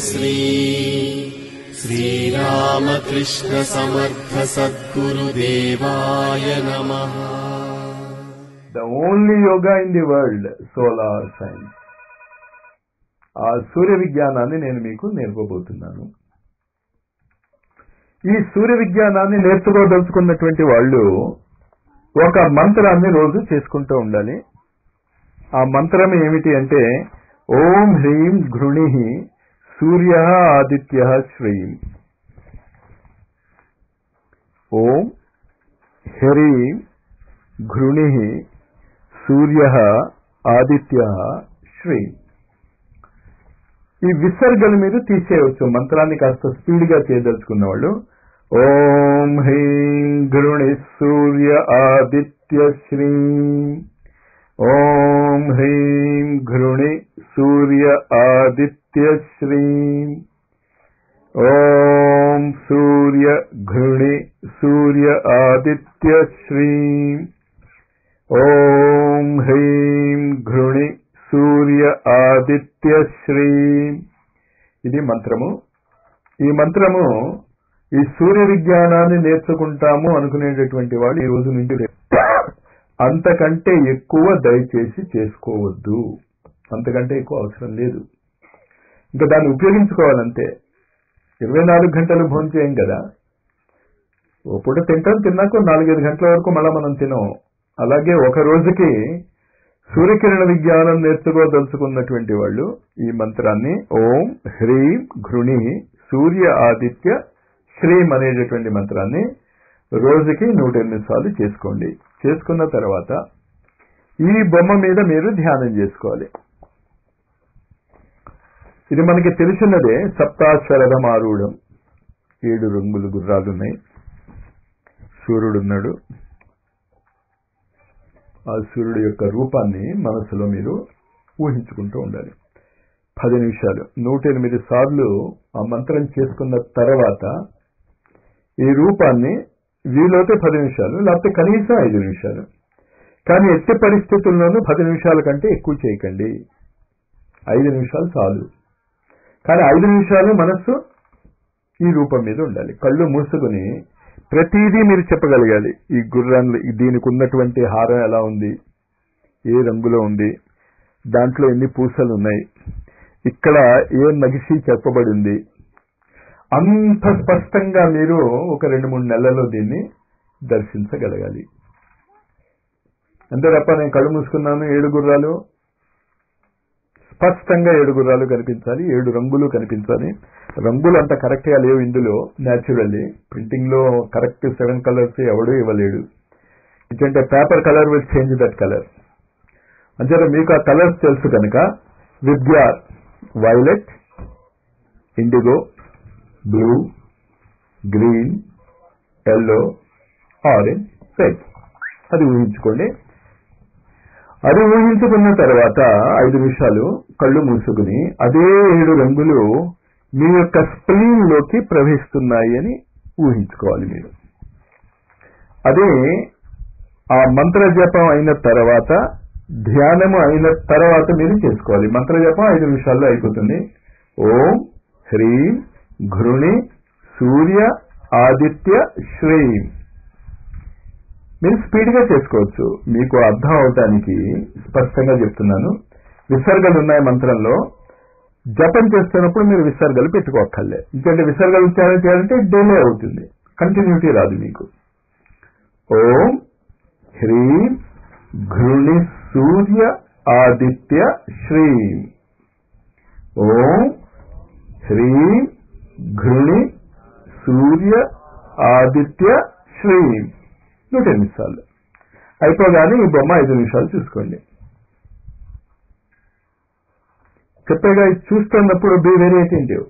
శ్రీ శ్రీరామకృష్ణ సమర్థ సద్గురుదేవాయ నమః. The only yoga in the world, solar science. ఆ సూర్య విజ్ఞానాన్ని నేను మీకు నేర్పబోతున్నాను. ఈ సూర్య విజ్ఞానాన్ని నేర్చుకోదలుచుకున్నటువంటి వాళ్ళు ఒక మంత్రాన్ని రోజు చేసుకుంటూ ఉండాలి. ఆ మంత్రం ఏమిటి అంటే ఓం హ్రీం ఘృణి సూర్య ఆదిత్య శ్రీం. ఓం హ్రీం ఘృణి సూర్య ఆదిత్య శ్రీం. ఈ విసర్గలు మీరు తీసేయవచ్చు. మంత్రాన్ని కాస్త స్పీడ్గా చేయదలుచుకున్న వాళ్ళు ఓం హ్రీం ఘృణి సూర్య ఆదిత్య శ్రీం. ఓం హ్రీం ఘృణి సూర్య ఆదిత్య శ్రీం. ఓం సూర్య ఘృణి సూర్య ఆదిత్య శ్రీం. ఓం హ్రీం ఘృణి సూర్య ఆదిత్య శ్రీం. ఇది మంత్రము. ఈ మంత్రము ఈ సూర్య విజ్ఞానాన్ని నేర్చుకుంటాము అనుకునేటటువంటి వాళ్ళు ఈ రోజు నుంచి అంతకంటే ఎక్కువ దయచేసి చేసుకోవద్దు. అంతకంటే ఎక్కువ అవసరం లేదు. ఇంకా దాన్ని ఉపయోగించుకోవాలంటే 24 గంటలు భోజనం చేయం కదా. ఓ పూట తింటాం, తిన్నాక 4-5 గంటల వరకు మళ్ళీ మనం తినం. అలాగే ఒక రోజుకి సూర్యకిరణ విజ్ఞానం నేర్చుకోదలుచుకున్నటువంటి వాళ్ళు ఈ మంత్రాన్ని ఓం హ్రీం ఘృణి సూర్య ఆదిత్య శ్రీం అనేటటువంటి మంత్రాన్ని రోజుకి 108 సార్లు చేసుకోండి. చేసుకున్న తర్వాత ఈ బొమ్మ మీద మీరు ధ్యానం చేసుకోవాలి. ఇది మనకి తెలిసినదే. సప్తాశ్వరథం ఆరూఢం. 7 రంగులు గుర్రాలున్నాయి. సూర్యుడున్నాడు. ఆ సూర్యుడు యొక్క రూపాన్ని మనసులో మీరు ఊహించుకుంటూ ఉండాలి. 10 నిమిషాలు 108 సార్లు ఆ మంత్రం చేసుకున్న తర్వాత ఈ రూపాన్ని వీలైతే 10 నిమిషాలు, లేకపోతే కనీసం 5 నిమిషాలు. కానీ ఎట్టి పరిస్థితుల్లోనూ 10 నిమిషాల కంటే ఎక్కువ చేయకండి. 5 నిమిషాలు చాలు. కానీ 5 నిమిషాలు మనస్సు ఈ రూపం మీద ఉండాలి. కళ్ళు మూసుకుని ప్రతిదీ మీరు చెప్పగలగాలి. ఈ గుర్రాన్ని, దీనికి ఉన్నటువంటి హారం ఎలా ఉంది, ఏ రంగులో ఉంది, దాంట్లో ఎన్ని పూసలు ఉన్నాయి, ఇక్కడ ఏ నగిషి చెప్పబడింది, అంత స్పష్టంగా మీరు ఒక 2-3 నెలల్లో దీన్ని దర్శించగలగాలి. అంతే తప్ప నేను కళ్ళు మూసుకున్నాను 7 గుర్రాలు, స్పష్టంగా 7 గుర్రాలు కనిపించాలి, 7 రంగులు కనిపించాలి. రంగులు అంత కరెక్ట్ గా లేవు ఇందులో. న్యాచురల్లీ ప్రింటింగ్ లో కరెక్ట్ 7 కలర్స్ ఎవడూ ఇవ్వలేడు. ఎందుకంటే paper colour will change that colour. అంటే మీకు ఆ కలర్స్ తెలుసు కనుక విద్య violet, indigo, blue, green, yellow, orange, red. అది ఊహించుకోండి. అది ఊహించుకున్న తర్వాత 5 నిమిషాలు కళ్ళు మూసుకుని అదే 7 రంగులు మీ యొక్క స్ప్లీన్ లోకి ప్రవహిస్తున్నాయి అని ఊహించుకోవాలి మీరు. అదే ఆ మంత్ర జపం అయిన తర్వాత, ధ్యానము అయిన తర్వాత మీరు చేసుకోవాలి. మంత్ర జపం 5 నిమిషాల్లో అయిపోతుంది. ఓం హ్రీం ఘృణి సూర్య ఆదిత్య శ్రీం. మీరు స్పీడ్గా చేసుకోవచ్చు. మీకు అర్థం అవటానికి స్పష్టంగా చెప్తున్నాను. విసర్గలు ఉన్నాయి మంత్రంలో. జపం చేస్తున్నప్పుడు మీరు విసర్గలు పెట్టుకోక్కర్లే. ఎందుకంటే విసర్గలు ఉచ్చారణ చేయాలంటే డిలే అవుతుంది, కంటిన్యూటీ రాదు మీకు. ఓం హ్రీం ఘృణి సూర్య ఆదిత్య శ్రీం. ఓం హ్రీం ఘృణి సూర్య ఆదిత్య శ్రీం. 108 సార్లు అయిపోగానే ఈ బొమ్మ 5 నిమిషాలు చూసుకోండి. చెప్పేగా ఇది చూస్తున్నప్పుడు be very attentive.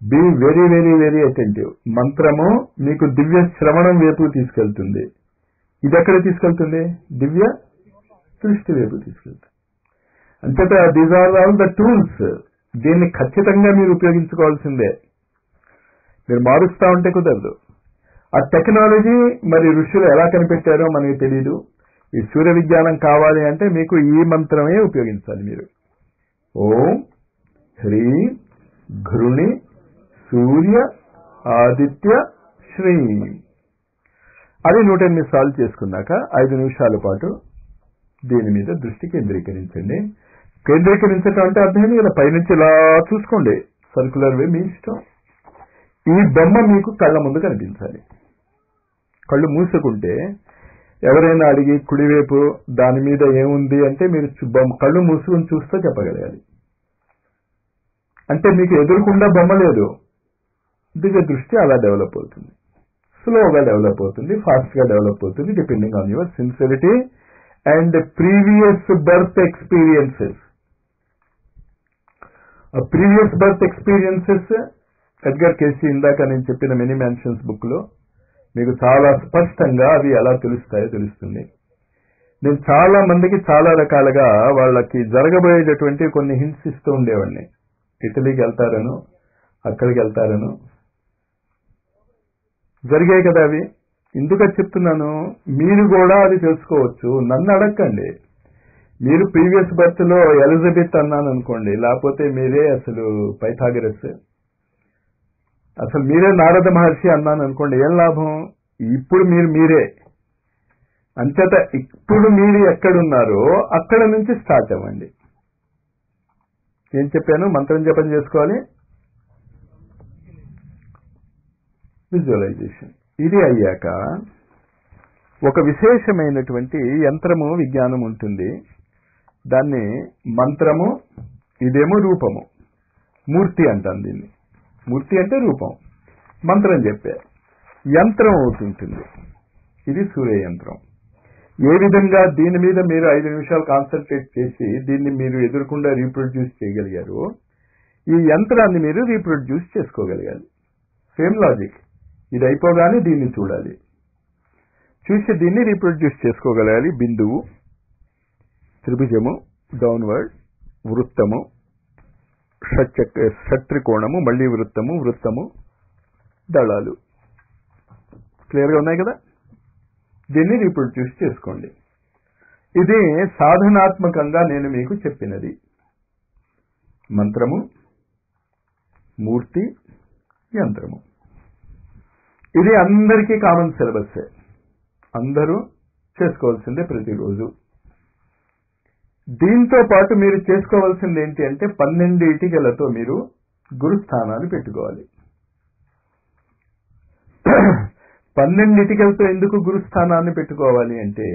Be very very very attentive. మంత్రము మీకు దివ్య శ్రవణం వైపు తీసుకెళ్తుంది. ఇది ఎక్కడ తీసుకెళ్తుంది? దివ్య దృష్టి వైపు తీసుకెళ్తుంది. అంతేత these are all the tools. దీన్ని ఖచ్చితంగా మీరు ఉపయోగించుకోవాల్సిందే. మీరు మారుస్తా ఉంటే కుదరదు. ఆ టెక్నాలజీ మరి ఋషులు ఎలా కనిపెట్టారో మనకి తెలియదు. ఈ సూర్య విజ్ఞానం కావాలి అంటే మీకు ఈ మంత్రమే ఉపయోగించాలి మీరు. ఓం హ్రీం ఘృణి సూర్య ఆదిత్య శ్రీ. అది 108 సార్లు చేసుకున్నాక 5 నిమిషాల పాటు దీని మీద దృష్టి కేంద్రీకరించండి. కేంద్రీకరించటం అంటే అర్థమైంది కదా, పైనుంచి ఇలా చూసుకోండి, సర్కులర్ వే మీ ఇష్టం. ఈ బొమ్మ మీకు కళ్ళ ముందు కనిపించాలి. కళ్ళు మూసుకుంటే ఎవరైనా అడిగి కుడివైపు దాని మీద ఏముంది అంటే మీరు కళ్ళు మూసుకుని చూస్తూ చెప్పగలగాలి. అంటే మీకు ఎదురుకుండా బొమ్మ లేదు, దిగ దృష్టి అలా డెవలప్ అవుతుంది. స్లోగా డెవలప్ అవుతుంది, ఫాస్ట్ గా డెవలప్ అవుతుంది, depending on your sincerity and previous birth experiences. Previous birth experiences Edgar KC ఇందాక నేను చెప్పిన మెనీ మ్యాన్షన్స్ బుక్ లో మీకు చాలా స్పష్టంగా అవి ఎలా తెలుస్తాయో తెలుస్తుంది. నేను చాలా మందికి చాలా రకాలుగా వాళ్ళకి జరగబోయేటటువంటి కొన్ని హింట్స్ ఇస్తూ ఉండేవాడిని. ఇటలీకి వెళ్తారను, అక్కడికి వెళ్తారను, జరిగాయి కదా అవి. ఎందుకు చెప్తున్నాను, మీరు కూడా అది తెలుసుకోవచ్చు. నన్ను అడగండి. మీరు ప్రీవియస్ బర్త్ లో ఎలిజబెత్ అన్నాను అనుకోండి, లేకపోతే మీరే అసలు పైథాగరస్, అసలు మీరే నారద మహర్షి అన్నాను అనుకోండి, ఏం లాభం? ఇప్పుడు మీరే. అంచేత ఇప్పుడు మీరు ఎక్కడున్నారో అక్కడ నుంచి స్టార్ట్ అవ్వండి. ఏం చెప్పాను? మంత్రం జపం చేసుకోవాలి, విజువలైజేషన్. ఇది అయ్యాక ఒక విశేషమైనటువంటి యంత్రము విజ్ఞానం ఉంటుంది. దాన్ని మంత్రము, ఇదేమో రూపము, మూర్తి అంటాం దీన్ని. మూర్తి అంటే రూపం, మంత్రం చెప్పే యంత్రం అవుతుంటుంది. ఇది సూర్య యంత్రం. ఏ విధంగా దీని మీద మీరు 5 నిమిషాలు కాన్సన్ట్రేట్ చేసి దీన్ని మీరు ఎదురకుండా రీప్రొడ్యూస్ చేయగలిగారు, ఈ యంత్రాన్ని మీరు రీప్రొడ్యూస్ చేసుకోగలగాలి. Same logic. ఇది అయిపోగానే దీన్ని చూడాలి, చూసి దీన్ని రీప్రొడ్యూస్ చేసుకోగలగాలి. బిందువు, త్రిభుజము, డౌన్వర్డ్, వృత్తము, షట్త్రికోణము, మళ్ళీ వృత్తము, వృత్తము, దళాలు. క్లియర్గా ఉన్నాయి కదా? దీన్ని రీప్రొడ్యూస్ చేసుకోండి. ఇది సాధనాత్మకంగా నేను మీకు చెప్పినది. మంత్రము, మూర్తి, యంత్రము. ఇది అందరికీ కామన్ సిలబస్, అందరూ చేసుకోవాల్సిందే ప్రతిరోజు. దీంతో పాటు మీరు చేసుకోవాల్సింది ఏంటి అంటే 12 ఇటికలతో మీరు గురుస్థానాన్ని పెట్టుకోవాలి. 12 ఇటికలతో ఎందుకు గురుస్థానాన్ని పెట్టుకోవాలి అంటే,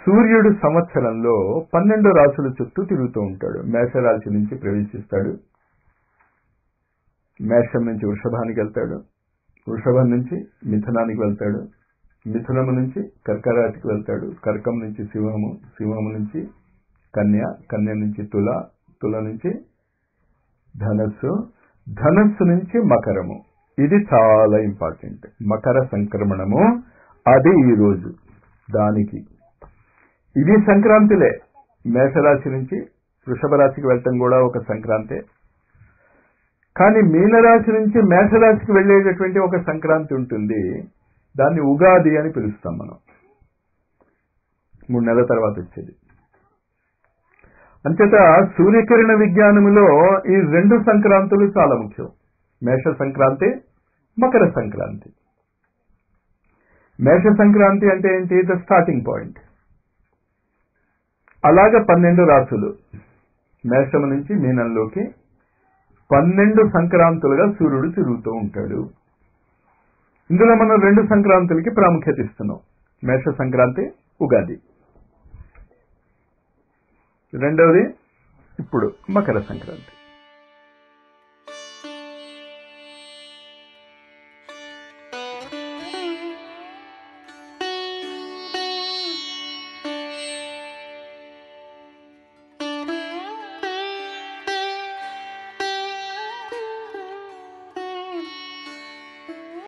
సూర్యుడు సంవత్సరంలో 12 రాశుల చుట్టూ తిరుగుతూ ఉంటాడు. మేషరాశి నుంచి ప్రవేశిస్తాడు, మేషం నుంచి వృషభానికి వెళ్తాడు, వృషభం నుంచి మిథునానికి వెళ్తాడు, మిథునము నుంచి కర్కరాశికి వెళ్తాడు, కర్కం నుంచి సింహము, సింహము నుంచి కన్య, కన్య నుంచి తుల, తుల నుంచి ధనస్సు, ధనస్సు నుంచి మకరము. ఇది చాలా ఇంపార్టెంట్. మకర సంక్రమణము అది ఈరోజు. దానికి ఇది సంక్రాంతిలే. మేషరాశి నుంచి వృషభ రాశికి వెళ్ళటం కూడా ఒక సంక్రాంతే. కానీ మీనరాశి నుంచి మేషరాశికి వెళ్ళేటటువంటి ఒక సంక్రాంతి ఉంటుంది, దాన్ని ఉగాది అని పిలుస్తాం మనం. 3 నెలల తర్వాత వచ్చేది. అంచేత సూర్యకిరణ విజ్ఞానములో ఈ 2 సంక్రాంతులు చాలా ముఖ్యం. మేష సంక్రాంతి, మకర సంక్రాంతి. మేష సంక్రాంతి అంటే ఏంటి? The starting point. అలాగే 12 రాశులు, మేషము నుంచి మీనంలోకి 12 సంక్రాంతులుగా సూర్యుడు తిరుగుతూ ఉంటాడు. ఇందులో మనం 2 సంక్రాంతులకి ప్రాముఖ్యత ఇస్తున్నాం. మేష సంక్రాంతి, ఉగాది. రెండవది ఇప్పుడు మకర సంక్రాంతి.